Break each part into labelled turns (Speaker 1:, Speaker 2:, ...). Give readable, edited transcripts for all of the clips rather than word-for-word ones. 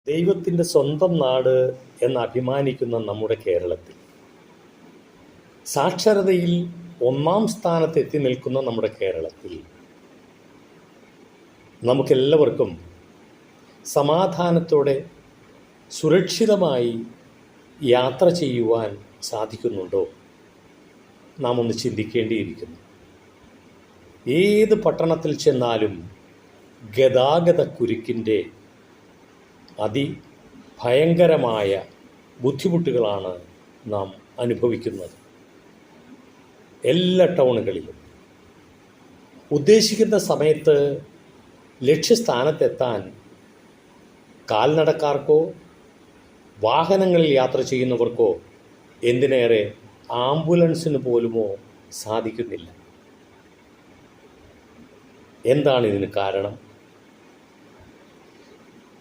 Speaker 1: ദൈവത്തിൻ്റെ സ്വന്തം നാട് എന്ന് അഭിമാനിക്കുന്ന നമ്മുടെ കേരളത്തിൽ സാക്ഷരതയിൽ ഒന്നാം സ്ഥാനത്ത് എത്തി നിൽക്കുന്ന നമ്മുടെ കേരളത്തിൽ നമുക്കെല്ലാവർക്കും സമാധാനത്തോടെ സുരക്ഷിതമായി യാത്ര ചെയ്യുവാൻ സാധിക്കുന്നുണ്ടോ? നാം ഒന്ന് ചിന്തിക്കേണ്ടിയിരിക്കുന്നു. ഏത് പട്ടണത്തിൽ ചെന്നാലും ഗതാഗത കുരുക്കിൻ്റെ അതിഭയങ്കരമായ ബുദ്ധിമുട്ടുകളാണ് നാം അനുഭവിക്കുന്നത്. എല്ലാ ടൗണുകളിലും ഉദ്ദേശിക്കുന്ന സമയത്ത് ലക്ഷ്യസ്ഥാനത്തെത്താൻ കാൽനടക്കാർക്കോ വാഹനങ്ങളിൽ യാത്ര ചെയ്യുന്നവർക്കോ എന്തിനേറെ ആംബുലൻസിന് പോലുമോ സാധിക്കുന്നില്ല. എന്താണ് ഇതിന് കാരണം?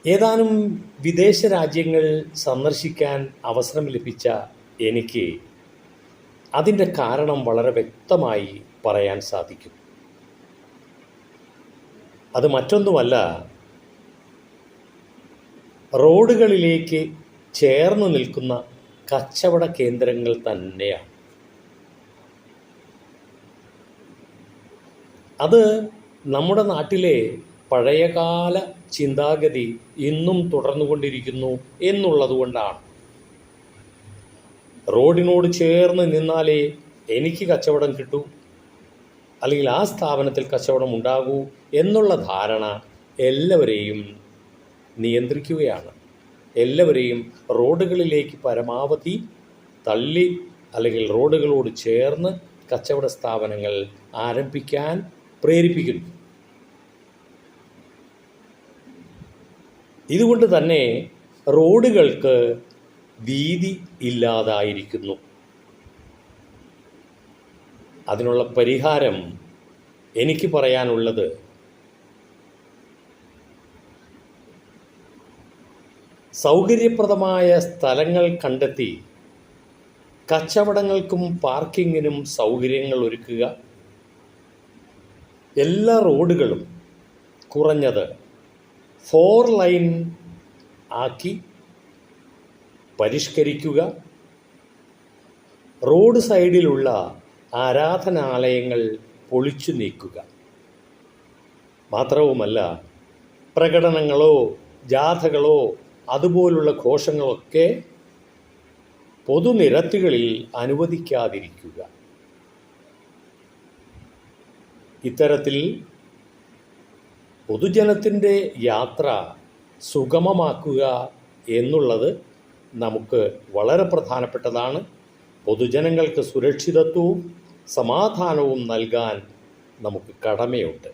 Speaker 1: ഏതാനും വിദേശ രാജ്യങ്ങൾ സന്ദർശിക്കാൻ അവസരം ലഭിച്ച എനിക്ക് അതിൻ്റെ കാരണം വളരെ വ്യക്തമായി പറയാൻ സാധിക്കും. അത് മറ്റൊന്നുമല്ല, റോഡുകളിലേക്ക് ചേർന്ന് നിൽക്കുന്ന കച്ചവട കേന്ദ്രങ്ങൾ തന്നെയാണ്. അത് നമ്മുടെ നാട്ടിലെ പഴയകാല ചിന്താഗതി ഇന്നും തുടർന്നുകൊണ്ടിരിക്കുന്നു എന്നുള്ളതുകൊണ്ടാണ്. റോഡിനോട് ചേർന്ന് നിന്നാലേ എനിക്ക് കച്ചവടം കിട്ടൂ, അല്ലെങ്കിൽ ആ സ്ഥാപനത്തിൽ കച്ചവടം ഉണ്ടാകൂ എന്നുള്ള ധാരണ എല്ലാവരെയും നിയന്ത്രിക്കുകയാണ്. എല്ലാവരെയും റോഡുകളിലേക്ക് പരമാവധി തള്ളി അല്ലെങ്കിൽ റോഡുകളോട് ചേർന്ന് കച്ചവട സ്ഥാപനങ്ങൾ ആരംഭിക്കാൻ പ്രേരിപ്പിക്കുന്നു. ഇതുകൊണ്ട് തന്നെ റോഡുകൾക്ക് വീതി ഇല്ലാതായിരിക്കുന്നു. അതിനുള്ള പരിഹാരം എനിക്ക് പറയാനുള്ളത്, സൗകര്യപ്രദമായ സ്ഥലങ്ങൾ കണ്ടെത്തി കച്ചവടങ്ങൾക്കും പാർക്കിങ്ങിനും സൗകര്യങ്ങൾ ഒരുക്കുക. എല്ലാ റോഡുകളും കുറഞ്ഞത് 4 ലൈൻ ആക്കി പരിഷ്കരിക്കുക. റോഡ് സൈഡിലുള്ള ആരാധനാലയങ്ങൾ പൊളിച്ചു നീക്കുക. മാത്രവുമല്ല, പ്രകടനങ്ങളോ ജാഥകളോ അതുപോലുള്ള ഘോഷങ്ങളൊക്കെ പൊതുനിരത്തുകളിൽ അനുവദിക്കാതിരിക്കുക. ഇത്തരത്തിൽ പൊതുജനത്തിൻ്റെ യാത്ര സുഗമമാക്കുക എന്നുള്ളത് നമുക്ക് വളരെ പ്രധാനപ്പെട്ടതാണ്. പൊതുജനങ്ങൾക്ക് സുരക്ഷിതത്വവും സമാധാനവും നൽകാൻ നമുക്ക് കടമയുണ്ട്.